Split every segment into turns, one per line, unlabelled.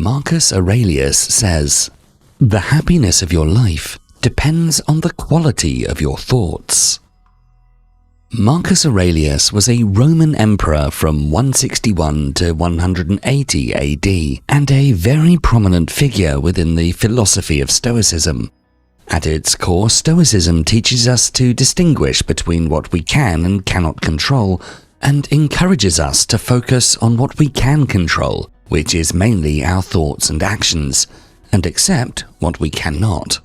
Marcus Aurelius says, "The happiness of your life depends on the quality of your thoughts." Marcus Aurelius was a Roman emperor from 161 to 180 AD and a very prominent figure within the philosophy of Stoicism. At its core, Stoicism teaches us to distinguish between what we can and cannot control, and encourages us to focus on what we can control, which is mainly our thoughts and actions, and accept what we cannot.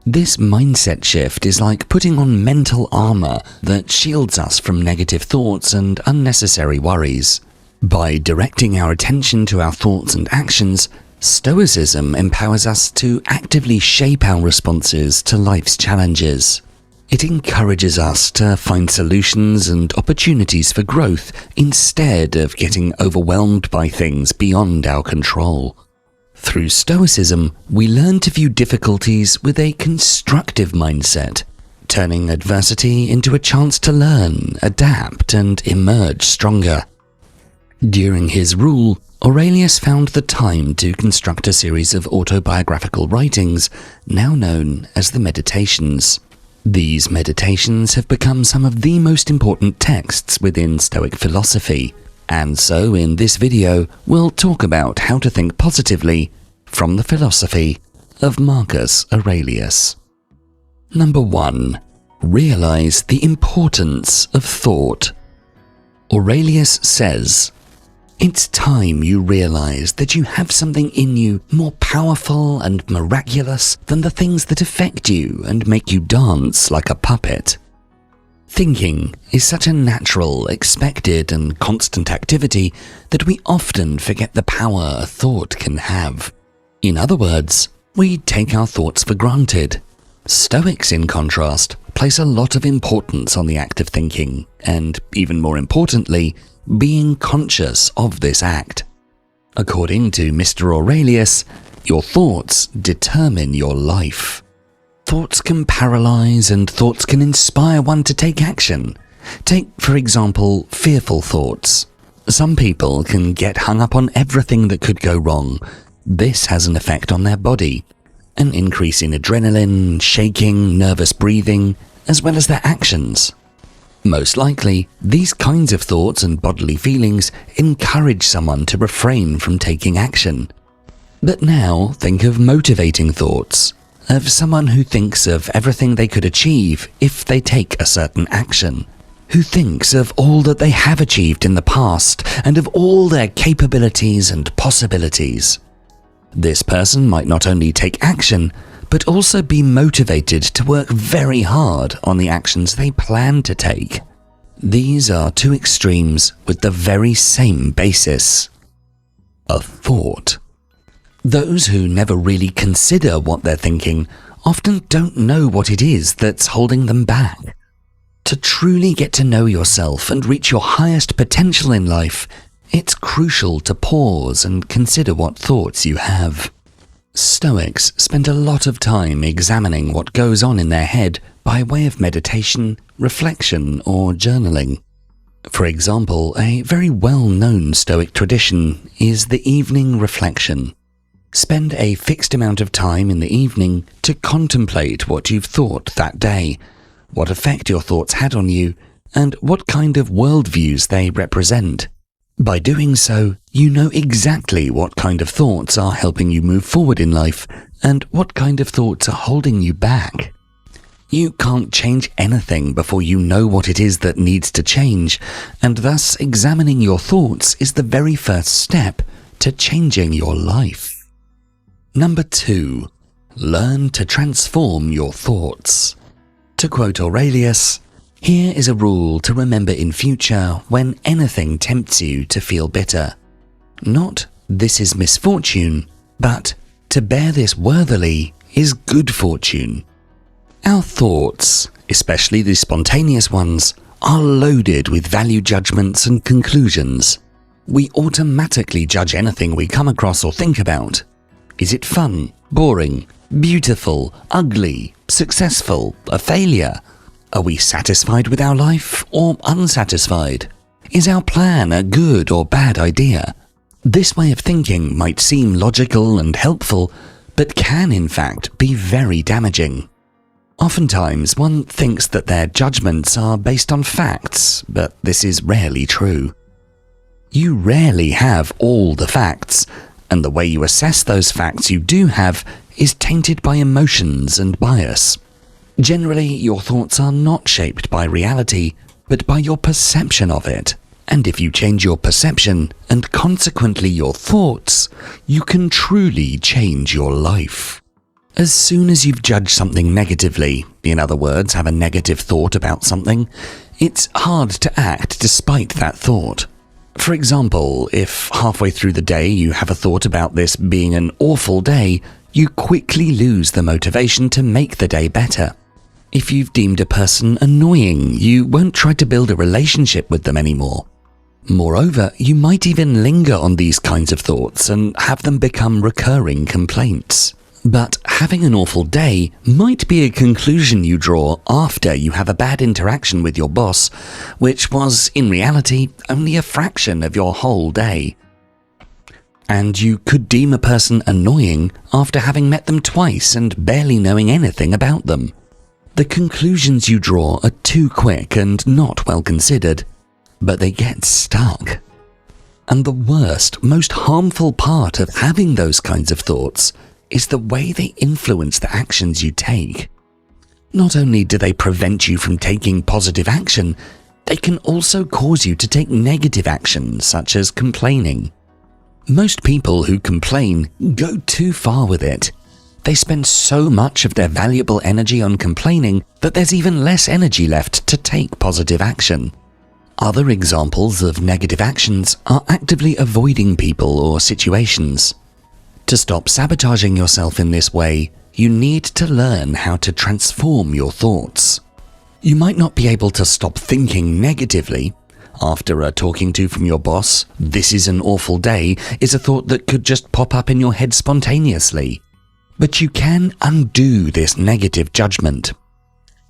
This mindset shift is like putting on mental armor that shields us from negative thoughts and unnecessary worries. By directing our attention to our thoughts and actions, Stoicism empowers us to actively shape our responses to life's challenges. It encourages us to find solutions and opportunities for growth instead of getting overwhelmed by things beyond our control. Through Stoicism, we learn to view difficulties with a constructive mindset, turning adversity into a chance to learn, adapt, and emerge stronger. During his rule, Aurelius found the time to construct a series of autobiographical writings, now known as the Meditations. These meditations have become some of the most important texts within Stoic philosophy. And so in this video, we'll talk about how to think positively from the philosophy of Marcus Aurelius. Number 1. Realize the importance of thought. Aurelius says, "It's time you realize that you have something in you more powerful and miraculous than the things that affect you and make you dance like a puppet." Thinking is such a natural, expected, and constant activity that we often forget the power a thought can have. In other words, we take our thoughts for granted. Stoics, in contrast, place a lot of importance on the act of thinking, and even more importantly, being conscious of this act. According to Mr. Aurelius, your thoughts determine your life. Thoughts can paralyze and thoughts can inspire one to take action. Take, for example, fearful thoughts. Some people can get hung up on everything that could go wrong. This has an effect on their body. An increase in adrenaline, shaking, nervous breathing, as well as their actions. Most likely, these kinds of thoughts and bodily feelings encourage someone to refrain from taking action. But now think of motivating thoughts. Of someone who thinks of everything they could achieve if they take a certain action, who thinks of all that they have achieved in the past and of all their capabilities and possibilities. This person might not only take action, but also be motivated to work very hard on the actions they plan to take. These are two extremes with the very same basis: a thought. Those who never really consider what they're thinking often don't know what it is that's holding them back. To truly get to know yourself and reach your highest potential in life, it's crucial to pause and consider what thoughts you have. Stoics spend a lot of time examining what goes on in their head by way of meditation, reflection, or journaling. For example, a very well-known Stoic tradition is the evening reflection. Spend a fixed amount of time in the evening to contemplate what you've thought that day, what effect your thoughts had on you, and what kind of worldviews they represent. By doing so, you know exactly what kind of thoughts are helping you move forward in life and what kind of thoughts are holding you back. You can't change anything before you know what it is that needs to change, and thus examining your thoughts is the very first step to changing your life. Number 2. Learn to transform your thoughts. To quote Aurelius, "Here is a rule to remember in future when anything tempts you to feel bitter. Not, this is misfortune, but to bear this worthily is good fortune." Our thoughts, especially the spontaneous ones, are loaded with value judgments and conclusions. We automatically judge anything we come across or think about. Is it fun, boring, beautiful, ugly, successful, a failure? Are we satisfied with our life or unsatisfied? Is our plan a good or bad idea? This way of thinking might seem logical and helpful, but can in fact be very damaging. Oftentimes, one thinks that their judgments are based on facts, but this is rarely true. You rarely have all the facts, and the way you assess those facts you do have is tainted by emotions and bias. Generally, your thoughts are not shaped by reality, but by your perception of it. And if you change your perception, and consequently your thoughts, you can truly change your life. As soon as you've judged something negatively, in other words, have a negative thought about something, it's hard to act despite that thought. For example, if halfway through the day you have a thought about this being an awful day, you quickly lose the motivation to make the day better. If you've deemed a person annoying, you won't try to build a relationship with them anymore. Moreover, you might even linger on these kinds of thoughts and have them become recurring complaints. But having an awful day might be a conclusion you draw after you have a bad interaction with your boss, which was, in reality, only a fraction of your whole day. And you could deem a person annoying after having met them twice and barely knowing anything about them. The conclusions you draw are too quick and not well considered, but they get stuck. And the worst, most harmful part of having those kinds of thoughts is the way they influence the actions you take. Not only do they prevent you from taking positive action, they can also cause you to take negative action, such as complaining. Most people who complain go too far with it. They spend so much of their valuable energy on complaining that there's even less energy left to take positive action. Other examples of negative actions are actively avoiding people or situations. To stop sabotaging yourself in this way, you need to learn how to transform your thoughts. You might not be able to stop thinking negatively. After a talking to from your boss, "This is an awful day," is a thought that could just pop up in your head spontaneously. But you can undo this negative judgment.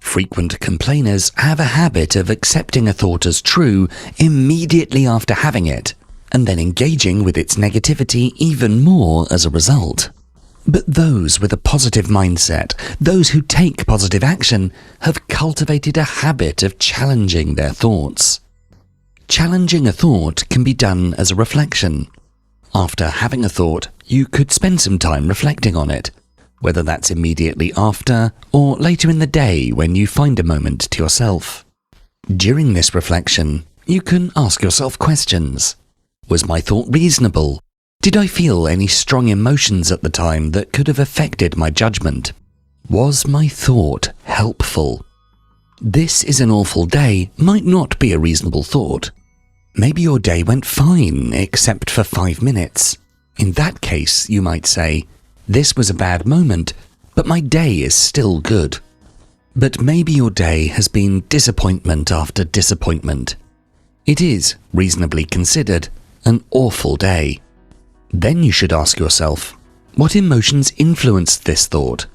Frequent complainers have a habit of accepting a thought as true immediately after having it, and then engaging with its negativity even more as a result. But those with a positive mindset, those who take positive action, have cultivated a habit of challenging their thoughts. Challenging a thought can be done as a reflection. After having a thought, you could spend some time reflecting on it, whether that's immediately after or later in the day when you find a moment to yourself. During this reflection, you can ask yourself questions. Was my thought reasonable? Did I feel any strong emotions at the time that could have affected my judgment? Was my thought helpful? "This is an awful day" might not be a reasonable thought. Maybe your day went fine except for 5 minutes. In that case, you might say, "This was a bad moment, but my day is still good." But maybe your day has been disappointment after disappointment. It is, reasonably considered, an awful day. Then you should ask yourself, what emotions influenced this thought?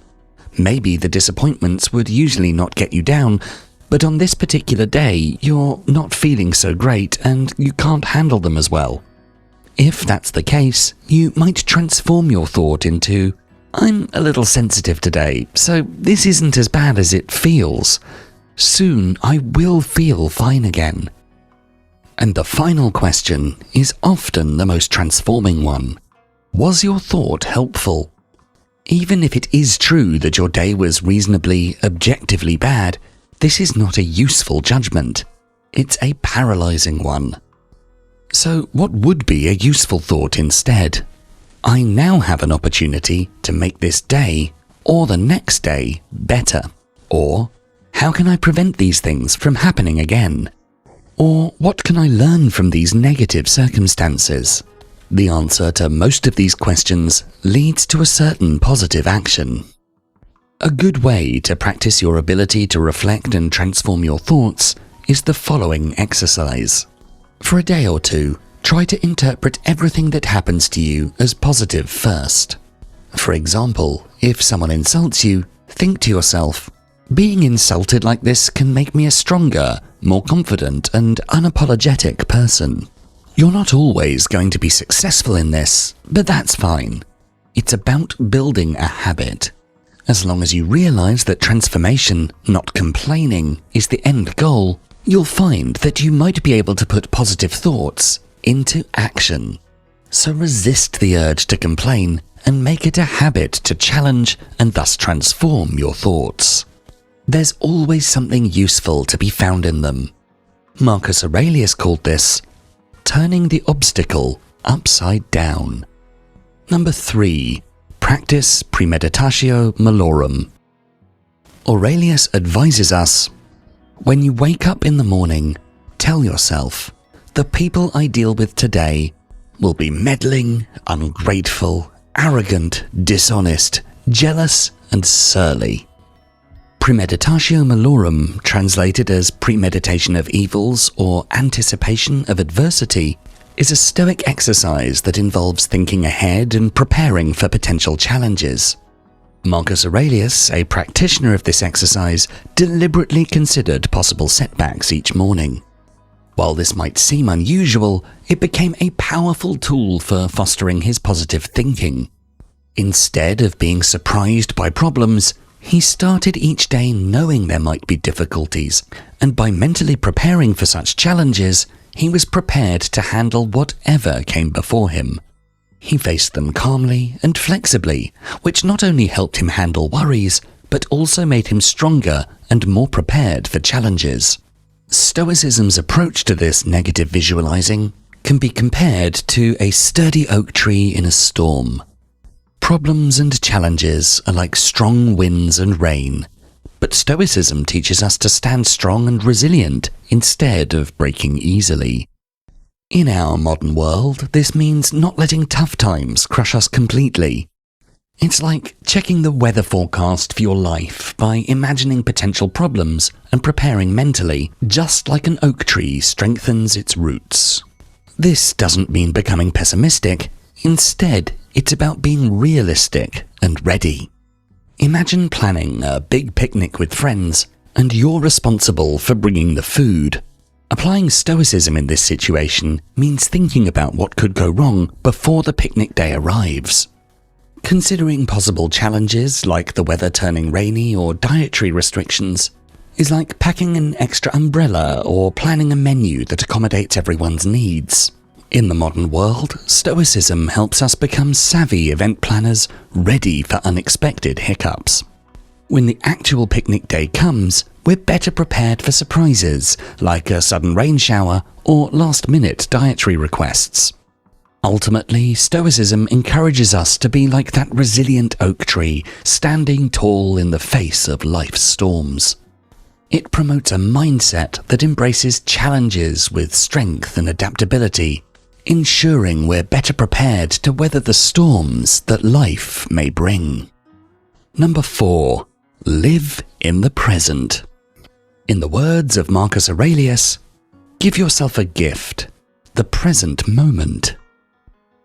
Maybe the disappointments would usually not get you down, but on this particular day you're not feeling so great and you can't handle them as well. If that's the case, you might transform your thought into, "I'm a little sensitive today, so this isn't as bad as it feels. Soon I will feel fine again." And the final question is often the most transforming one. Was your thought helpful? Even if it is true that your day was reasonably, objectively bad, this is not a useful judgment. It's a paralyzing one. So what would be a useful thought instead? I now have an opportunity to make this day or the next day better. Or, how can I prevent these things from happening again? Or what can I learn from these negative circumstances? The answer to most of these questions leads to a certain positive action. A good way to practice your ability to reflect and transform your thoughts is the following exercise. For a day or two, try to interpret everything that happens to you as positive first. For example, if someone insults you, think to yourself, "Being insulted like this can make me a stronger, more confident and unapologetic person." You're not always going to be successful in this, but that's fine. It's about building a habit. As long as you realize that transformation, not complaining, is the end goal, you'll find that you might be able to put positive thoughts into action. So resist the urge to complain and make it a habit to challenge and thus transform your thoughts. There's always something useful to be found in them. Marcus Aurelius called this turning the obstacle upside down. Number 3. Practice Premeditatio Malorum. Aurelius advises us, when you wake up in the morning, tell yourself, the people I deal with today will be meddling, ungrateful, arrogant, dishonest, jealous, and surly. Premeditatio Malorum, translated as premeditation of evils or anticipation of adversity, is a Stoic exercise that involves thinking ahead and preparing for potential challenges. Marcus Aurelius, a practitioner of this exercise, deliberately considered possible setbacks each morning. While this might seem unusual, it became a powerful tool for fostering his positive thinking. Instead of being surprised by problems, he started each day knowing there might be difficulties, and by mentally preparing for such challenges, he was prepared to handle whatever came before him. He faced them calmly and flexibly, which not only helped him handle worries, but also made him stronger and more prepared for challenges. Stoicism's approach to this negative visualizing can be compared to a sturdy oak tree in a storm. Problems and challenges are like strong winds and rain, but Stoicism teaches us to stand strong and resilient instead of breaking easily. In our modern world, this means not letting tough times crush us completely. It's like checking the weather forecast for your life by imagining potential problems and preparing mentally, just like an oak tree strengthens its roots. This doesn't mean becoming pessimistic. Instead, it's about being realistic and ready. Imagine planning a big picnic with friends, and you're responsible for bringing the food. Applying Stoicism in this situation means thinking about what could go wrong before the picnic day arrives. Considering possible challenges like the weather turning rainy or dietary restrictions is like packing an extra umbrella or planning a menu that accommodates everyone's needs. In the modern world, Stoicism helps us become savvy event planners ready for unexpected hiccups. When the actual picnic day comes, we're better prepared for surprises like a sudden rain shower or last-minute dietary requests. Ultimately, Stoicism encourages us to be like that resilient oak tree, standing tall in the face of life's storms. It promotes a mindset that embraces challenges with strength and adaptability, ensuring we're better prepared to weather the storms that life may bring. Number 4. Live in the present. In the words of Marcus Aurelius, give yourself a gift, the present moment.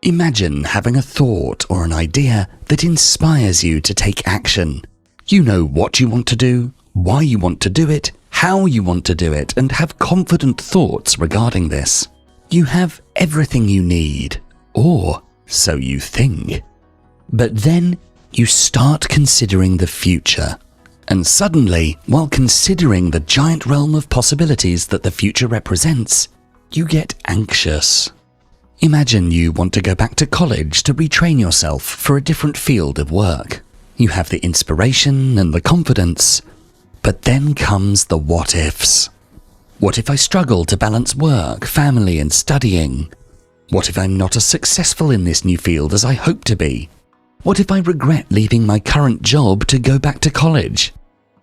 Imagine having a thought or an idea that inspires you to take action. You know what you want to do, why you want to do it, how you want to do it, and have confident thoughts regarding this. You have everything you need, or so you think. But then you start considering the future. And suddenly, while considering the giant realm of possibilities that the future represents, you get anxious. Imagine you want to go back to college to retrain yourself for a different field of work. You have the inspiration and the confidence, but then comes the what-ifs. What if I struggle to balance work, family, and studying? What if I'm not as successful in this new field as I hope to be? What if I regret leaving my current job to go back to college?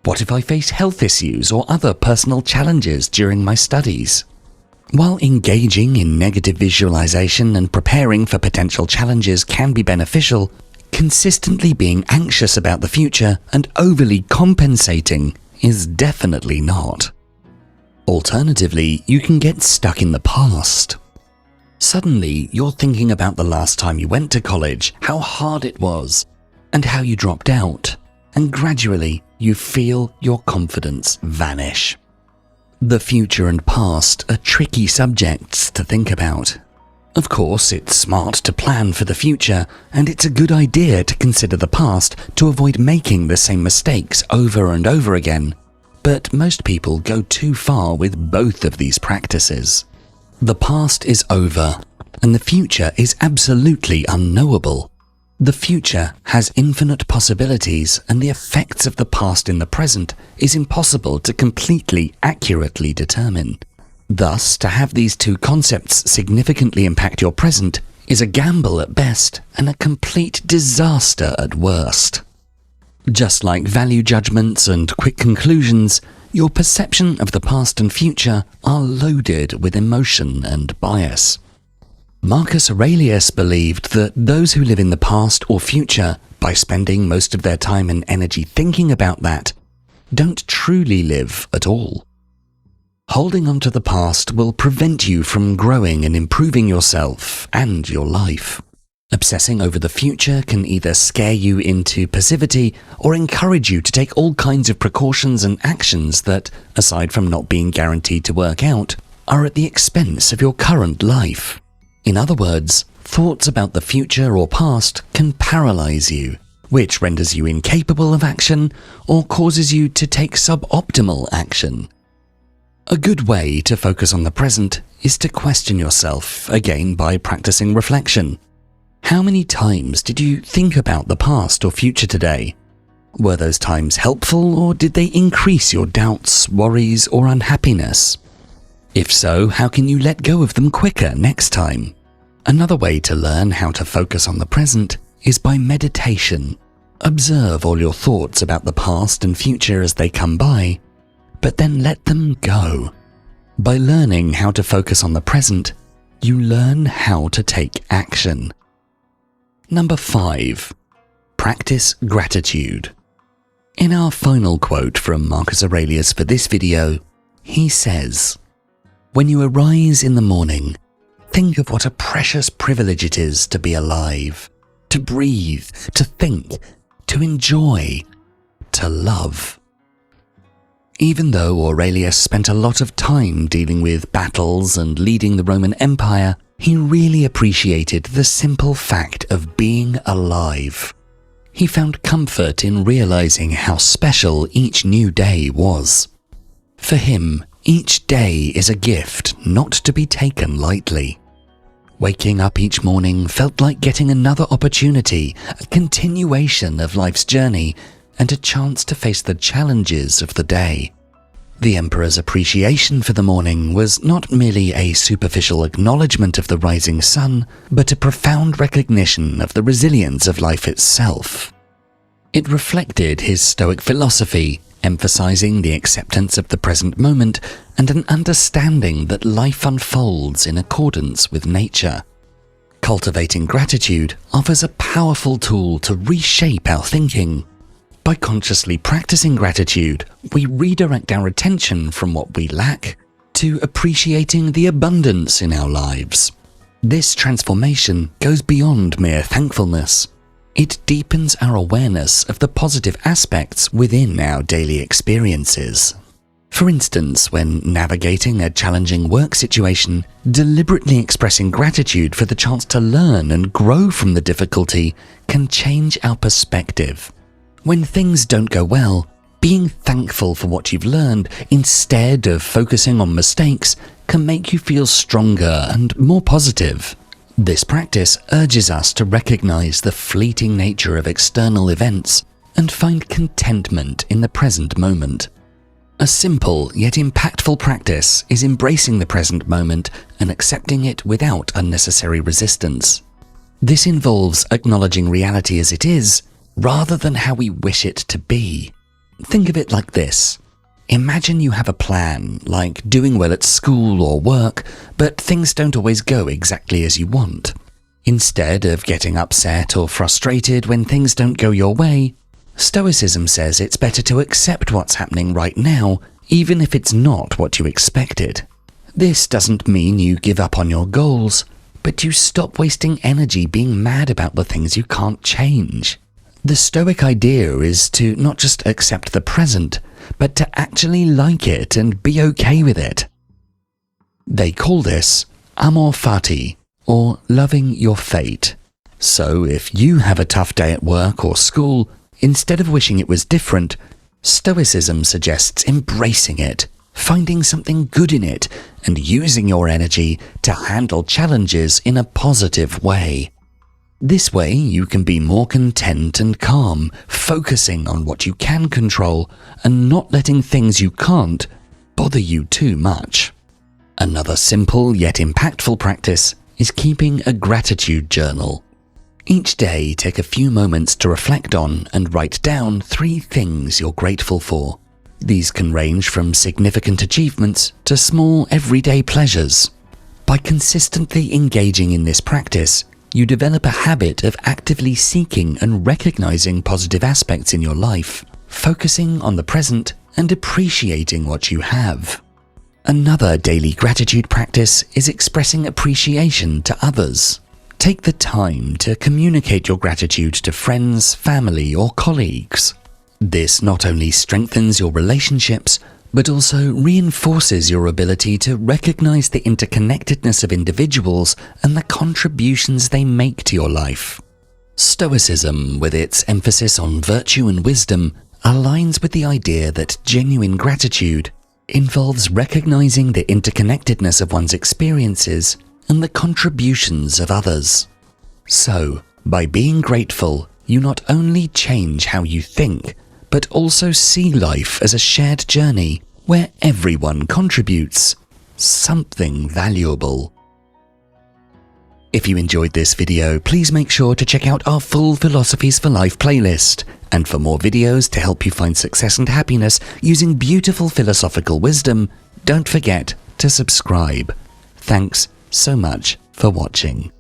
What if I face health issues or other personal challenges during my studies? While engaging in negative visualization and preparing for potential challenges can be beneficial, consistently being anxious about the future and overly compensating is definitely not. Alternatively, you can get stuck in the past. Suddenly, you're thinking about the last time you went to college, how hard it was, and how you dropped out, and gradually you feel your confidence vanish. The future and past are tricky subjects to think about. Of course, it's smart to plan for the future, and it's a good idea to consider the past to avoid making the same mistakes over and over again. But most people go too far with both of these practices. The past is over, and the future is absolutely unknowable. The future has infinite possibilities, and the effects of the past in the present is impossible to completely accurately determine. Thus, to have these two concepts significantly impact your present is a gamble at best and a complete disaster at worst. Just like value judgments and quick conclusions, your perception of the past and future are loaded with emotion and bias. Marcus Aurelius believed that those who live in the past or future, by spending most of their time and energy thinking about that, don't truly live at all. Holding on to the past will prevent you from growing and improving yourself and your life. Obsessing over the future can either scare you into passivity or encourage you to take all kinds of precautions and actions that, aside from not being guaranteed to work out, are at the expense of your current life. In other words, thoughts about the future or past can paralyze you, which renders you incapable of action or causes you to take suboptimal action. A good way to focus on the present is to question yourself, again by practicing reflection. How many times did you think about the past or future today? Were those times helpful, or did they increase your doubts, worries, or unhappiness? If so, how can you let go of them quicker next time? Another way to learn how to focus on the present is by meditation. Observe all your thoughts about the past and future as they come by, but then let them go. By learning how to focus on the present, you learn how to take action. Number 5. Practice gratitude. In our final quote from Marcus Aurelius for this video, he says, "When you arise in the morning, think of what a precious privilege it is to be alive, to breathe, to think, to enjoy, to love." Even though Aurelius spent a lot of time dealing with battles and leading the Roman Empire, he really appreciated the simple fact of being alive. He found comfort in realizing how special each new day was. For him, each day is a gift not to be taken lightly. Waking up each morning felt like getting another opportunity, a continuation of life's journey, and a chance to face the challenges of the day. The emperor's appreciation for the morning was not merely a superficial acknowledgement of the rising sun, but a profound recognition of the resilience of life itself. It reflected his Stoic philosophy, emphasizing the acceptance of the present moment and an understanding that life unfolds in accordance with nature. Cultivating gratitude offers a powerful tool to reshape our thinking. By consciously practicing gratitude, we redirect our attention from what we lack to appreciating the abundance in our lives. This transformation goes beyond mere thankfulness. It deepens our awareness of the positive aspects within our daily experiences. For instance, when navigating a challenging work situation, deliberately expressing gratitude for the chance to learn and grow from the difficulty can change our perspective. When things don't go well, being thankful for what you've learned instead of focusing on mistakes can make you feel stronger and more positive. This practice urges us to recognize the fleeting nature of external events and find contentment in the present moment. A simple yet impactful practice is embracing the present moment and accepting it without unnecessary resistance. This involves acknowledging reality as it is, rather than how we wish it to be. Think of it like this. Imagine you have a plan, like doing well at school or work, but things don't always go exactly as you want. Instead of getting upset or frustrated when things don't go your way, Stoicism says it's better to accept what's happening right now, even if it's not what you expected. This doesn't mean you give up on your goals, but you stop wasting energy being mad about the things you can't change. The Stoic idea is to not just accept the present, but to actually like it and be okay with it. They call this amor fati, or loving your fate. So if you have a tough day at work or school, instead of wishing it was different, Stoicism suggests embracing it, finding something good in it, and using your energy to handle challenges in a positive way. This way you can be more content and calm, focusing on what you can control and not letting things you can't bother you too much. Another simple yet impactful practice is keeping a gratitude journal. Each day, take a few moments to reflect on and write down 3 things you're grateful for. These can range from significant achievements to small everyday pleasures. By consistently engaging in this practice, you develop a habit of actively seeking and recognizing positive aspects in your life, focusing on the present and appreciating what you have. Another daily gratitude practice is expressing appreciation to others. Take the time to communicate your gratitude to friends, family, or colleagues. This not only strengthens your relationships, but also reinforces your ability to recognize the interconnectedness of individuals and the contributions they make to your life. Stoicism, with its emphasis on virtue and wisdom, aligns with the idea that genuine gratitude involves recognizing the interconnectedness of one's experiences and the contributions of others. So, by being grateful, you not only change how you think, but also see life as a shared journey where everyone contributes something valuable. If you enjoyed this video, please make sure to check out our full Philosophies for Life playlist. And for more videos to help you find success and happiness using beautiful philosophical wisdom, don't forget to subscribe. Thanks so much for watching.